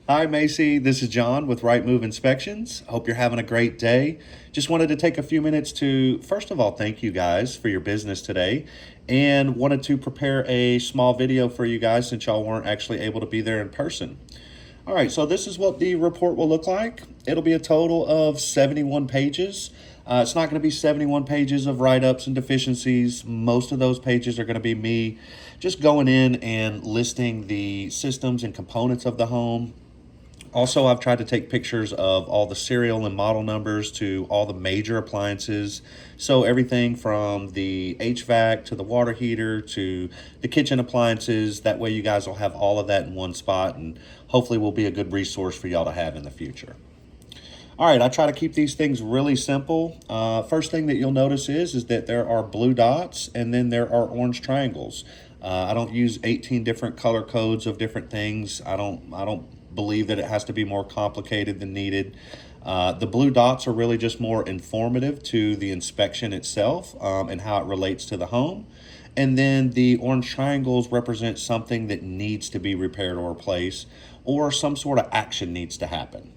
Hi, Macy. This is John with Right Move Inspections. Hope you're having a great day. Just wanted to take a few minutes to, first of all, thank you guys for your business today, and wanted to prepare a small video for you guys since y'all weren't actually able to be there in person. All right, so this is what the report will look like. It'll be a total of 71 pages. It's not going to be 71 pages of write-ups and deficiencies. Most of those pages are going to be me just going in and listing the systems and components of the home. Also, I've tried to take pictures of all the serial and model numbers to all the major appliances. So everything from the HVAC to the water heater to the kitchen appliances. That way you guys will have all of that in one spot, and hopefully will be a good resource for y'all to have in the future. All right, I try to keep these things really simple. First thing that you'll notice is that there are blue dots and then there are orange triangles. I don't use 18 different color codes of different things. I don't believe that it has to be more complicated than needed. The blue dots are really just more informative to the inspection itself and how it relates to the home. And then the orange triangles represent something that needs to be repaired or replaced, or some sort of action needs to happen.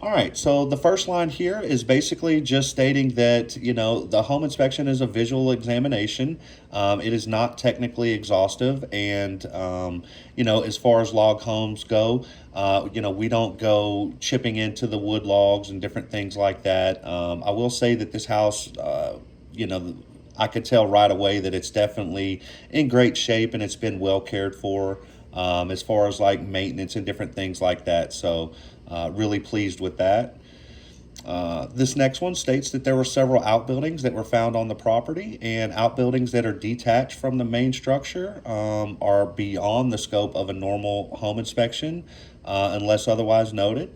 All right, so the first line here is basically just stating that, the home inspection is a visual examination. It is not technically exhaustive. And, as far as log homes go, we don't go chipping into the wood logs and different things like that. I will say that this house, I could tell right away that it's definitely in great shape and it's been well cared for as far as like maintenance and different things like that. So really pleased with that. This next one states that there were several outbuildings that were found on the property, and outbuildings that are detached from the main structure are beyond the scope of a normal home inspection unless otherwise noted.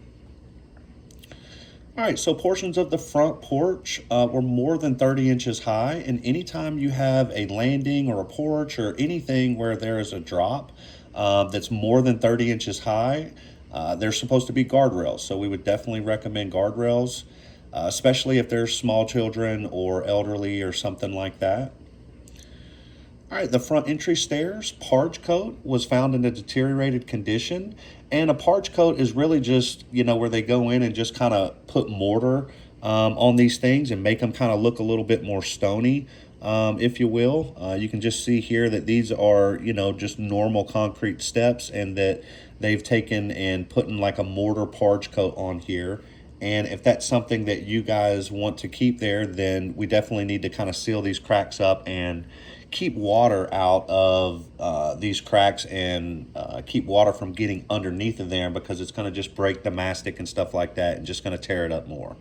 All right, so portions of the front porch were more than 30 inches high, and anytime you have a landing or a porch or anything where there is a drop that's more than 30 inches high, there's supposed to be guardrails. So we would definitely recommend guardrails, especially if there's small children or elderly or something like that. All right, the front entry stairs, parge coat, was found in a deteriorated condition. And a parge coat is really just, where they go in and just kind of put mortar on these things and make them kind of look a little bit more stony, if you will. You can just see here that these are, just normal concrete steps, and that they've taken and put in like a mortar parge coat on here. And if that's something that you guys want to keep there, then we definitely need to kind of seal these cracks up and keep water out of these cracks, and keep water from getting underneath of there, because it's going to just break the mastic and stuff like that and just going to tear it up more.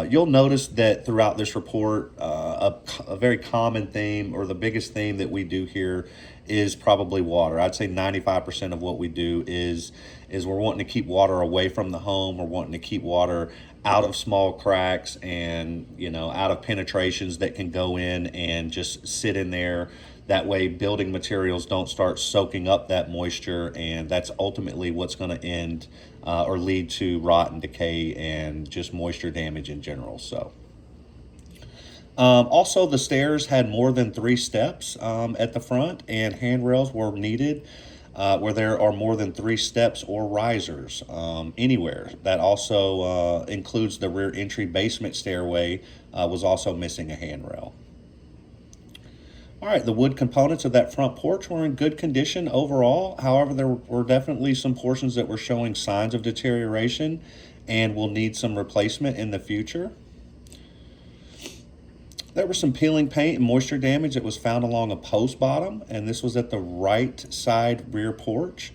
You'll notice that throughout this report, a very common theme, or the biggest theme that we do here, is probably water. I'd say 95% of what we do is we're wanting to keep water away from the home. We're wanting to keep water out of small cracks and, out of penetrations that can go in and just sit in there. That way building materials don't start soaking up that moisture, and that's ultimately what's going to end or lead to rot and decay and just moisture damage in general. So also, the stairs had more than 3 steps at the front, and handrails were needed where there are more than 3 steps or risers anywhere. That also includes the rear entry basement stairway was also missing a handrail. All right, the wood components of that front porch were in good condition overall. However, there were definitely some portions that were showing signs of deterioration and will need some replacement in the future. There was some peeling paint and moisture damage that was found along a post bottom, and this was at the right side rear porch.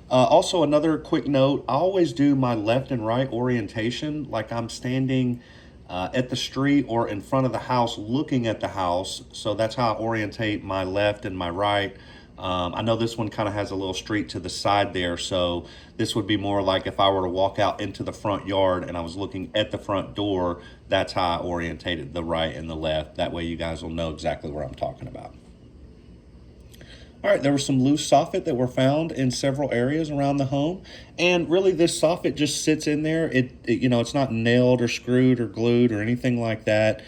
Also, another quick note, I always do my left and right orientation like I'm standing at the street or in front of the house looking at the house. So that's how I orientate my left and my right. I know this one kind of has a little street to the side there, so this would be more like if I were to walk out into the front yard and I was looking at the front door, that's how I orientated the right and the left. That way you guys will know exactly where I'm talking about. All right, there was some loose soffit that were found in several areas around the home, and really this soffit just sits in there. It's not nailed or screwed or glued or anything like that.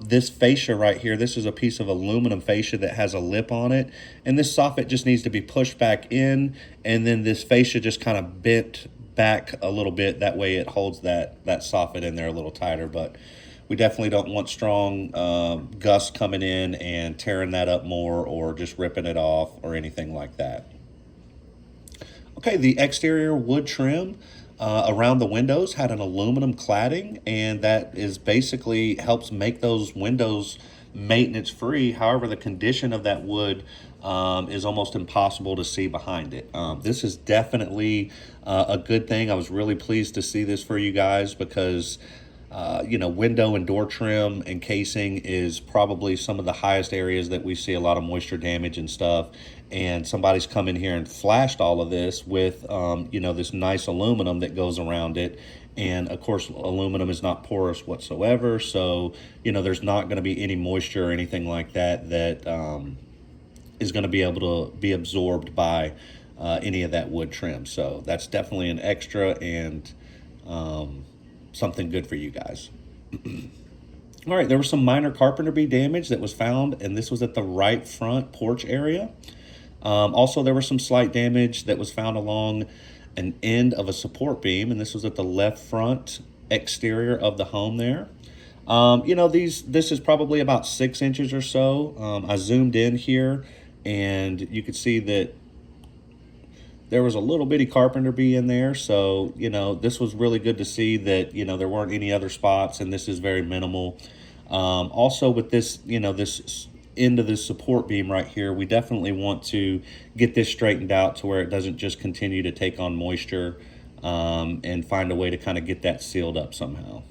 This fascia right here, this is a piece of aluminum fascia that has a lip on it, and this soffit just needs to be pushed back in, and then this fascia just kind of bent back a little bit. That way it holds that soffit in there a little tighter, but we definitely don't want strong gusts coming in and tearing that up more or just ripping it off or anything like that. Okay, the exterior wood trim around the windows had an aluminum cladding, and that is basically helps make those windows maintenance free. However, the condition of that wood is almost impossible to see behind it. This is definitely a good thing. I was really pleased to see this for you guys because window and door trim and casing is probably some of the highest areas that we see a lot of moisture damage and stuff. And somebody's come in here and flashed all of this with, this nice aluminum that goes around it. And of course, aluminum is not porous whatsoever. So, there's not going to be any moisture or anything like that is going to be able to be absorbed by any of that wood trim. So that's definitely an extra and something good for you guys. All right, there was some minor carpenter bee damage that was found, and this was at the right front porch area. Also, there was some slight damage that was found along an end of a support beam, and this was at the left front exterior of the home there. This is probably about 6 inches or so. I zoomed in here, and you could see that there was a little bitty carpenter bee in there. So, this was really good to see that, there weren't any other spots, and this is very minimal. Also with this, this end of this support beam right here, we definitely want to get this straightened out to where it doesn't just continue to take on moisture, and find a way to kind of get that sealed up somehow.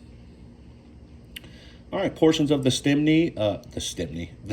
All right, portions of the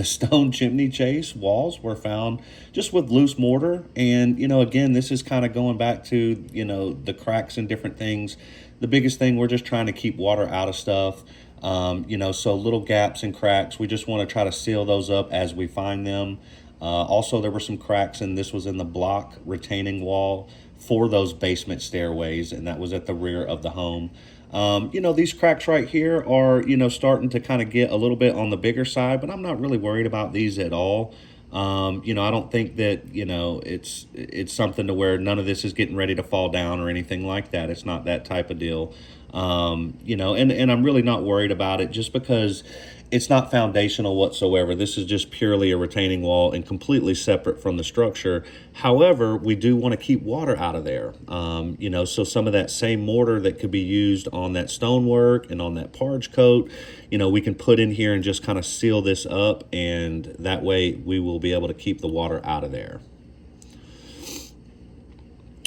stone chimney chase walls were found just with loose mortar. And, again, this is kind of going back to, the cracks and different things. The biggest thing, we're just trying to keep water out of stuff. So little gaps and cracks, we just want to try to seal those up as we find them. Also, there were some cracks, and this was in the block retaining wall for those basement stairways, and that was at the rear of the home. These cracks right here are, starting to kind of get a little bit on the bigger side, but I'm not really worried about these at all. I don't think that, it's something to where none of this is getting ready to fall down or anything like that. It's not that type of deal. And I'm really not worried about it just because it's not foundational whatsoever. This is just purely a retaining wall and completely separate from the structure. However, we do want to keep water out of there. So some of that same mortar that could be used on that stonework and on that parge coat, we can put in here and just kind of seal this up, and that way we will be able to keep the water out of there.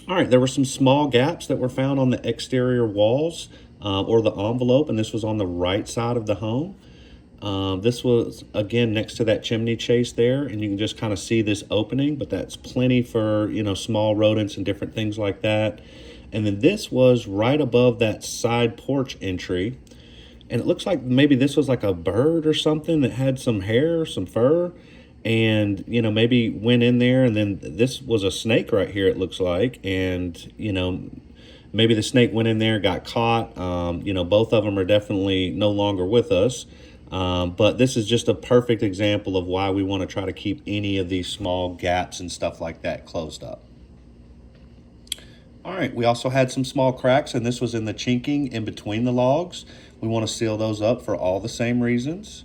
All right, there were some small gaps that were found on the exterior walls or the envelope, and this was on the right side of the home. This was, again, next to that chimney chase there, and you can just kind of see this opening, but that's plenty for, small rodents and different things like that. And then this was right above that side porch entry, and it looks like maybe this was like a bird or something that had some hair, some fur, and, maybe went in there, and then this was a snake right here, it looks like, and, maybe the snake went in there, got caught. Both of them are definitely no longer with us. But this is just a perfect example of why we want to try to keep any of these small gaps and stuff like that closed up. All right, we also had some small cracks, and this was in the chinking in between the logs. We want to seal those up for all the same reasons.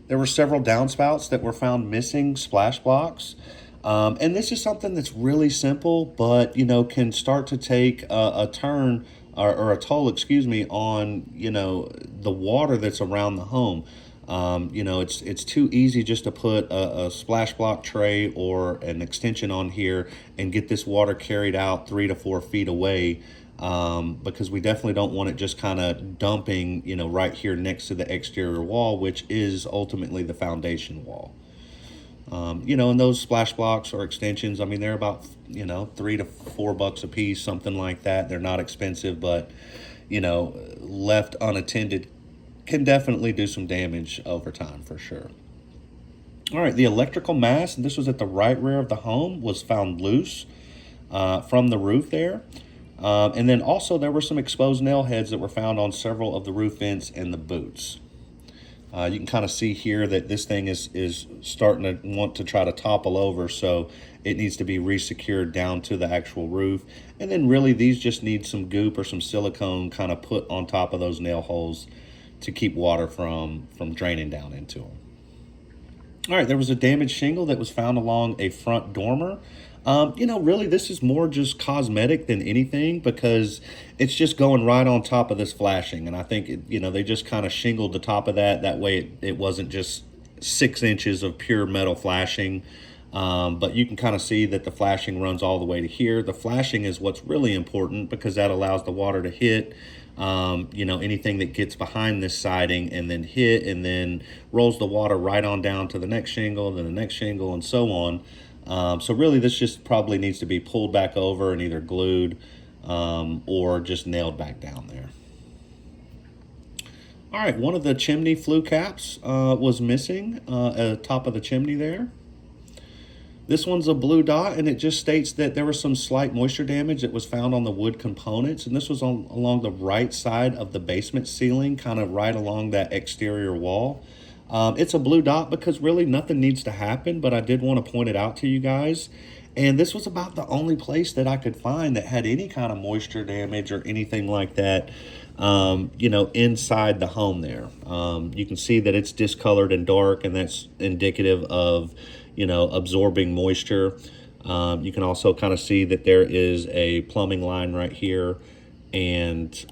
There were several downspouts that were found missing splash blocks. And this is something that's really simple, but, can start to take a turn or a toll, on, the water that's around the home. It's too easy just to put a splash block tray or an extension on here and get this water carried out 3 to 4 feet away, because we definitely don't want it just kind of dumping, right here next to the exterior wall, which is ultimately the foundation wall. And those splash blocks or extensions, they're about, $3 to $4 a piece, something like that. They're not expensive, but, left unattended can definitely do some damage over time for sure. All right, the electrical mast, and this was at the right rear of the home, was found loose from the roof there. And then also there were some exposed nail heads that were found on several of the roof vents and the boots. You can kind of see here that this thing is starting to want to try to topple over, so it needs to be resecured down to the actual roof. And then really these just need some goop or some silicone kind of put on top of those nail holes to keep water from draining down into them. All right, there was a damaged shingle that was found along a front dormer. Really, this is more just cosmetic than anything because it's just going right on top of this flashing. And I think, they just kind of shingled the top of that. That way it wasn't just 6 inches of pure metal flashing. But you can kind of see that the flashing runs all the way to here. The flashing is what's really important because that allows the water to hit anything that gets behind this siding and then hit and then rolls the water right on down to the next shingle, then the next shingle, and so on. So really this just probably needs to be pulled back over and either glued or just nailed back down there. All right, one of the chimney flue caps was missing at the top of the chimney there. This one's a blue dot, and it just states that there was some slight moisture damage that was found on the wood components, and this was along the right side of the basement ceiling, kind of right along that exterior wall. It's a blue dot because really nothing needs to happen, but I did want to point it out to you guys. And this was about the only place that I could find that had any kind of moisture damage or anything like that, inside the home there. You can see that it's discolored and dark, and that's indicative of absorbing moisture. You can also kind of see that there is a plumbing line right here, and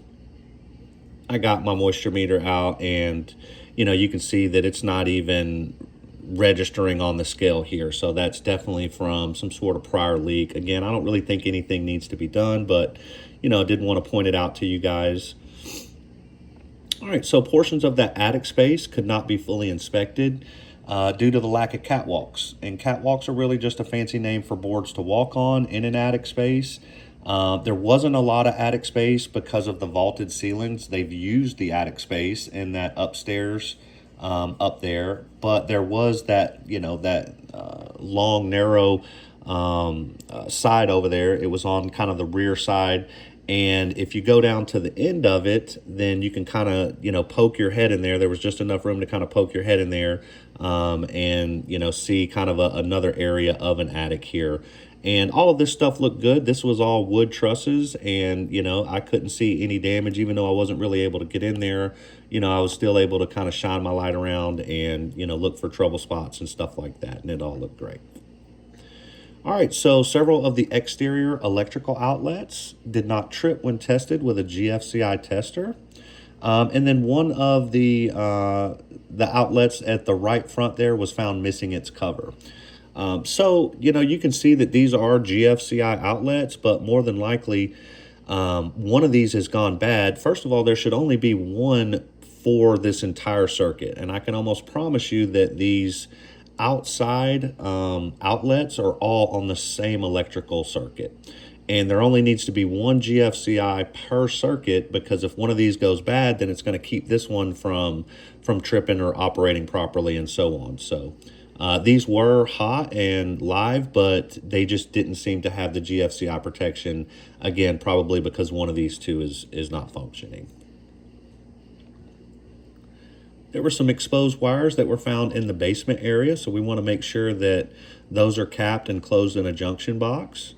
I got my moisture meter out, and you can see that it's not even registering on the scale here. So that's definitely from some sort of prior leak. Again, I don't really think anything needs to be done, but I did want to point it out to you guys. All right, so portions of that attic space could not be fully inspected due to the lack of catwalks. And catwalks are really just a fancy name for boards to walk on in an attic space. There wasn't a lot of attic space because of the vaulted ceilings. They've used the attic space in that upstairs up there, but there was that, long, narrow side over there. It was on kind of the rear side. And if you go down to the end of it, then you can kind of, poke your head in there. There was just enough room to kind of poke your head in there and, see kind of another area of an attic here. And all of this stuff looked good. This was all wood trusses, and, I couldn't see any damage, even though I wasn't really able to get in there. I was still able to kind of shine my light around and, look for trouble spots and stuff like that, and it all looked great. All right, so several of the exterior electrical outlets did not trip when tested with a GFCI tester. And then one of the outlets at the right front there was found missing its cover. So, you can see that these are GFCI outlets, but more than likely, one of these has gone bad. First of all, there should only be one for this entire circuit. And I can almost promise you that these outside outlets are all on the same electrical circuit. And there only needs to be one GFCI per circuit, because if one of these goes bad, then it's going to keep this one from tripping or operating properly and so on. So these were hot and live, but they just didn't seem to have the GFCI protection, again, probably because one of these two is not functioning. There were some exposed wires that were found in the basement area, so we want to make sure that those are capped and closed in a junction box.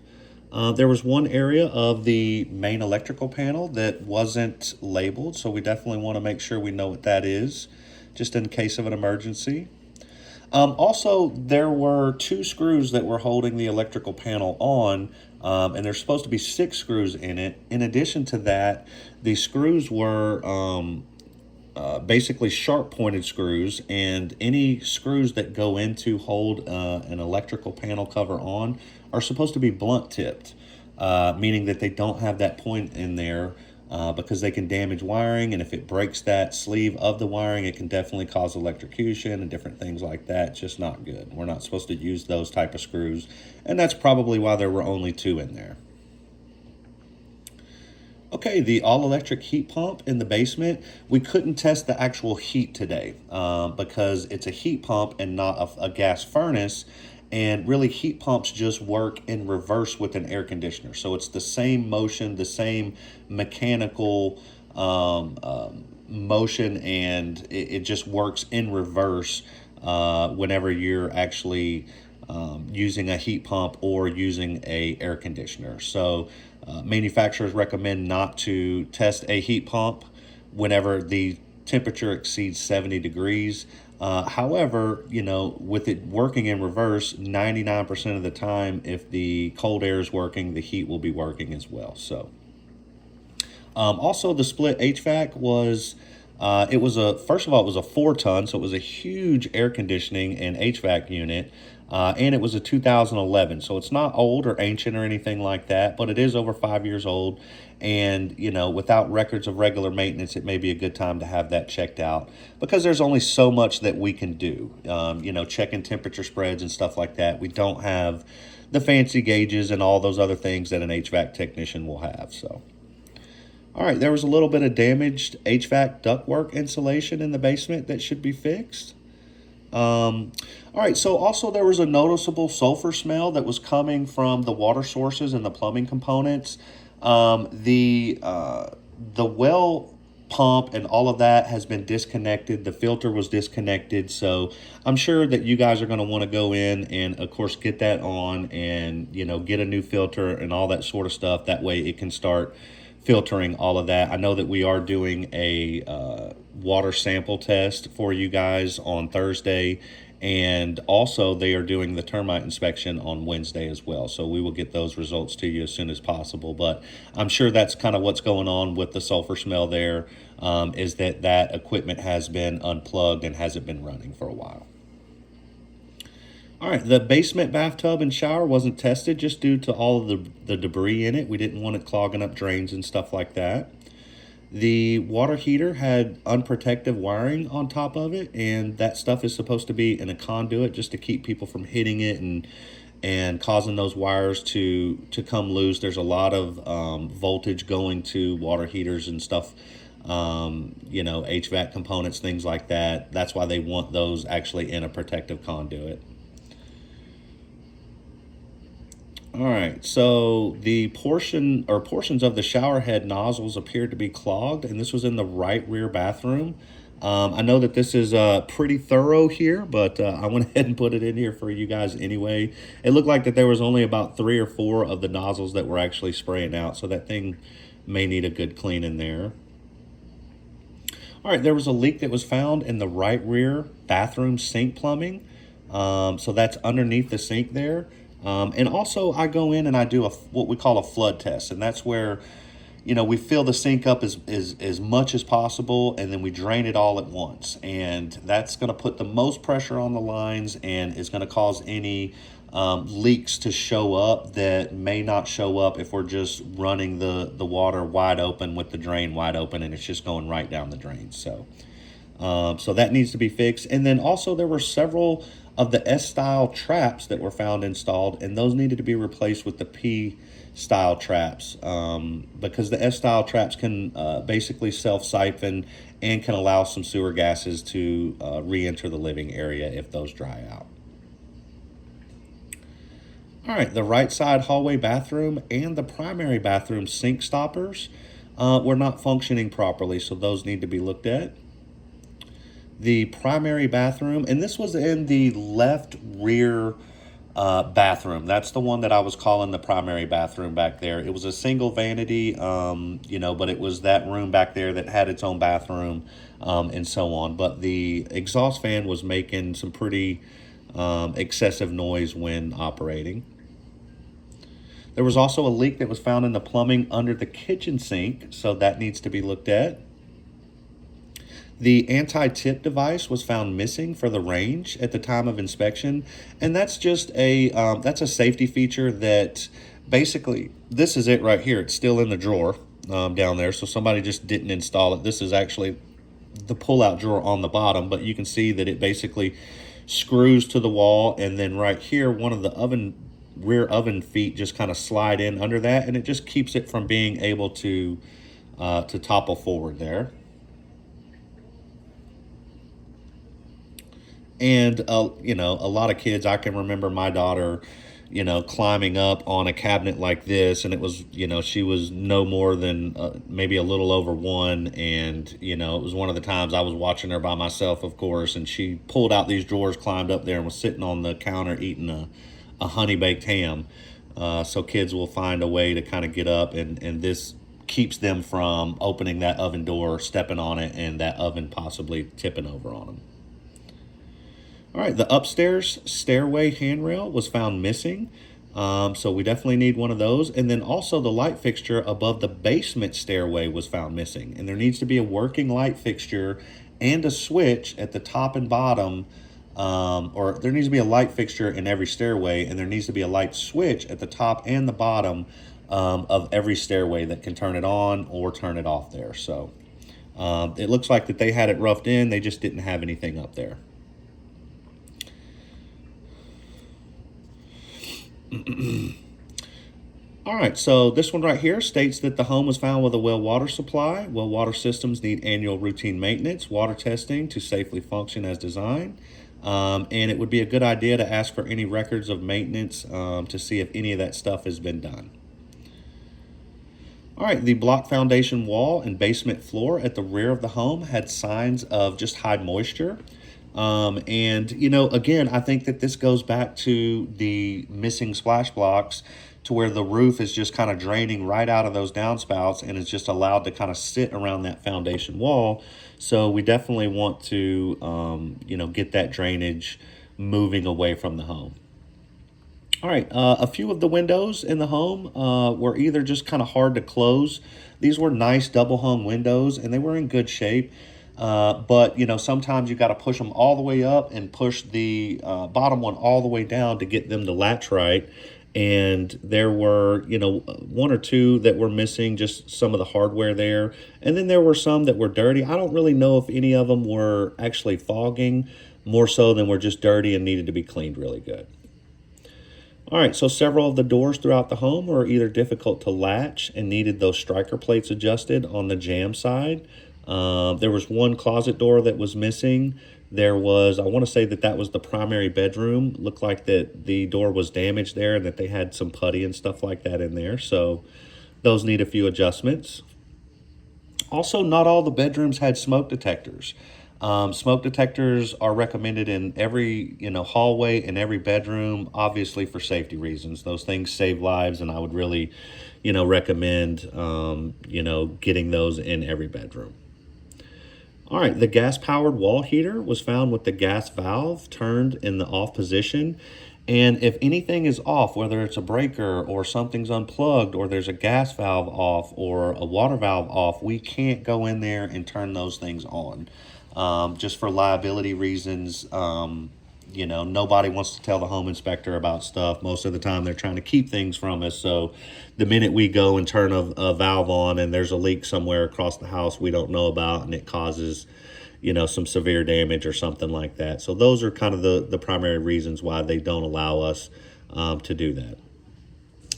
There was one area of the main electrical panel that wasn't labeled, so we definitely want to make sure we know what that is, just in case of an emergency. Also, there were 2 screws that were holding the electrical panel on, and there's supposed to be 6 screws in it. In addition to that, the screws were basically sharp-pointed screws, and any screws that go in to hold an electrical panel cover on are supposed to be blunt-tipped, meaning that they don't have that point in there because they can damage wiring, and if it breaks that sleeve of the wiring, it can definitely cause electrocution and different things like that. It's just not good. We're not supposed to use those type of screws, and that's probably why there were only 2 in there. Okay, the all-electric heat pump in the basement, we couldn't test the actual heat today because it's a heat pump and not a gas furnace. And really, heat pumps just work in reverse with an air conditioner. So it's the same motion, the same mechanical motion, and it just works in reverse whenever you're actually using a heat pump or using a air conditioner. So manufacturers recommend not to test a heat pump whenever the temperature exceeds 70 degrees. However, with it working in reverse, 99% of the time, if the cold air is working, the heat will be working as well. So also, the split HVAC was, it was first of all, it was a 4 ton, so it was a huge air conditioning and HVAC unit. And it was a 2011, so it's not old or ancient or anything like that, but it is over 5 years old. And, without records of regular maintenance, it may be a good time to have that checked out because there's only so much that we can do, checking temperature spreads and stuff like that. We don't have the fancy gauges and all those other things that an HVAC technician will have. So, all right, there was a little bit of damaged HVAC ductwork insulation in the basement that should be fixed. All right, so also there was a noticeable sulfur smell that was coming from the water sources and the plumbing components. The well pump and all of that has been disconnected. The filter was disconnected, so I'm sure that you guys are going to want to go in and, of course, get that on and get a new filter and all that sort of stuff. That way, it can start filtering all of that. I know that we are doing a water sample test for you guys on Thursday, and also they are doing the termite inspection on Wednesday as well. So we will get those results to you as soon as possible. But I'm sure that's kind of what's going on with the sulfur smell there, is that equipment has been unplugged and hasn't been running for a while. All right, the basement bathtub and shower wasn't tested just due to all of the debris in it. We didn't want it clogging up drains and stuff like that. The water heater had unprotected wiring on top of it, and that stuff is supposed to be in a conduit just to keep people from hitting it and causing those wires to come loose. There's a lot of voltage going to water heaters and stuff, HVAC components, things like that. That's why they want those actually in a protective conduit. All right, so the portions of the shower head nozzles appeared to be clogged, and this was in the right rear bathroom. I know that this is pretty thorough here, but I went ahead and put it in here for you guys anyway. It looked like that there was only about 3 or 4 of the nozzles that were actually spraying out, so that thing may need a good clean in there. All right, there was a leak that was found in the right rear bathroom sink plumbing. So that's underneath the sink there. And also I go in and I do what we call a flood test. And that's where, we fill the sink up as much as possible, and then we drain it all at once. And that's going to put the most pressure on the lines and is going to cause any leaks to show up that may not show up if we're just running the water wide open with the drain wide open and it's just going right down the drain. So that needs to be fixed. And then also there were several of the S-style traps that were found installed, and those needed to be replaced with the P-style traps because the S-style traps can basically self-siphon and can allow some sewer gases to re-enter the living area if those dry out. All right, the right side hallway bathroom and the primary bathroom sink stoppers were not functioning properly, so those need to be looked at. The primary bathroom, and this was in the left rear bathroom. That's the one that I was calling the primary bathroom back there. It was a single vanity, but it was that room back there that had its own bathroom and so on. But the exhaust fan was making some pretty excessive noise when operating. There was also a leak that was found in the plumbing under the kitchen sink, so that needs to be looked at. The anti-tip device was found missing for the range at the time of inspection, and that's just that's a safety feature that basically, this is it right here. It's still in the drawer down there, so somebody just didn't install it. This is actually the pull-out drawer on the bottom, but you can see that it basically screws to the wall, and then right here, one of the rear oven feet just kind of slide in under that, and it just keeps it from being able to to topple forward there. And, you know, a lot of kids, I can remember my daughter, you know, climbing up on a cabinet like this. And it was, you know, she was no more than maybe a little over one. And, you know, it was one of the times I was watching her by myself, of course. And she pulled out these drawers, climbed up there, and was sitting on the counter eating a honey baked ham. So kids will find a way to kind of get up, and this keeps them from opening that oven door, stepping on it, and that oven possibly tipping over on them. All right, the upstairs stairway handrail was found missing. So we definitely need one of those. And then also the light fixture above the basement stairway was found missing. And there needs to be a working light fixture and a switch at the top and bottom. Or there needs to be a light fixture in every stairway, and there needs to be a light switch at the top and the bottom of every stairway that can turn it on or turn it off there. So it looks like that they had it roughed in. They just didn't have anything up there. All right, so this one right here states that the home was found with a well water supply. Well water systems need annual routine maintenance, water testing to safely function as designed. And it would be a good idea to ask for any records of maintenance to see if any of that stuff has been done. All right, the block foundation wall and basement floor at the rear of the home had signs of just high moisture. And, you know, again, I think that this goes back to the missing splash blocks, to where the roof is just kind of draining right out of those downspouts and is just allowed to kind of sit around that foundation wall. So we definitely want to, you know, get that drainage moving away from the home. All right, a few of the windows in the home were either just kind of hard to close. These were nice double hung windows, and they were in good shape. But, you know, sometimes you got to push them all the way up and push the bottom one all the way down to get them to latch right. And there were, you know, one or two that were missing just some of the hardware there. And then there were some that were dirty. I don't really know if any of them were actually fogging, more so than were just dirty and needed to be cleaned really good. All right, so several of the doors throughout the home were either difficult to latch and needed those striker plates adjusted on the jamb side. There was one closet door that was missing. There was, I want to say that that was the primary bedroom. Looked like that the door was damaged there and that they had some putty and stuff like that in there. So those need a few adjustments. Also, not all the bedrooms had smoke detectors. Smoke detectors are recommended in every, you know, hallway and every bedroom, obviously for safety reasons. Those things save lives, and I would really, you know, recommend, you know, getting those in every bedroom. All right, the gas-powered wall heater was found with the gas valve turned in the off position. And if anything is off, whether it's a breaker or something's unplugged or there's a gas valve off or a water valve off, we can't go in there and turn those things on. Just for liability reasons. You know, nobody wants to tell the home inspector about stuff. Most of the time they're trying to keep things from us. So the minute we go and turn a valve on and there's a leak somewhere across the house we don't know about and it causes, you know, some severe damage or something like that. So those are kind of the primary reasons why they don't allow us to do that.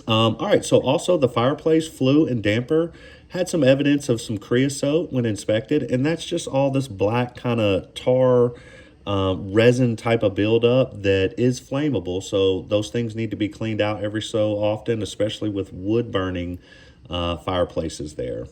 All right, so also the fireplace flue and damper had some evidence of some creosote when inspected, and that's just all this black kind of tar resin type of buildup that is flammable. So those things need to be cleaned out every so often, especially with wood burning fireplaces there.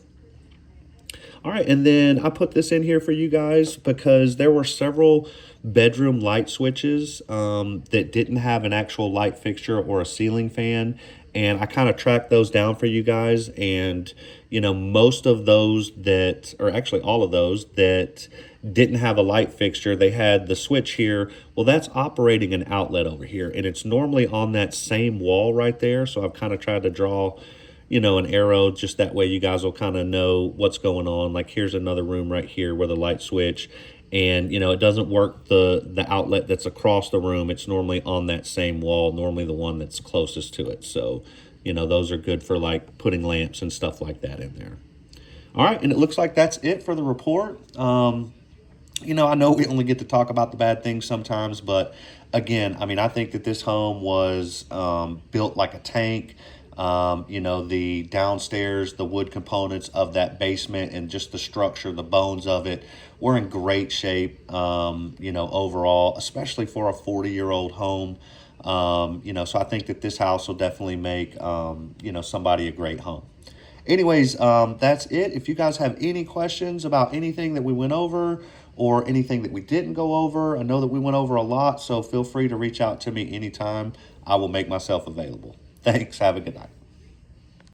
All right, and then I put this in here for you guys because there were several bedroom light switches that didn't have an actual light fixture or a ceiling fan. And I kind of tracked those down for you guys. And, you know, most of those that, or actually all of those that didn't have a light fixture, they had the switch here. Well, that's operating an outlet over here. And it's normally on that same wall right there. So I've kind of tried to draw, you know, an arrow just that way you guys will kind of know what's going on. Like here's another room right here where the light switch, and you know it doesn't work the outlet that's across the room. It's normally on that same wall, normally the one that's closest to it. So you know those are good for like putting lamps and stuff like that in there. All right, and it looks like that's it for the report. You know, I know we only get to talk about the bad things sometimes, but again, I mean, I think that this home was built like a tank. You know, the downstairs, the wood components of that basement and just the structure, the bones of it, we're in great shape, you know, overall, especially for a 40-year-old home. You know, so I think that this house will definitely make, you know, somebody a great home. Anyways, that's it. If you guys have any questions about anything that we went over or anything that we didn't go over, I know that we went over a lot, so feel free to reach out to me anytime. I will make myself available. Thanks. Have a good night.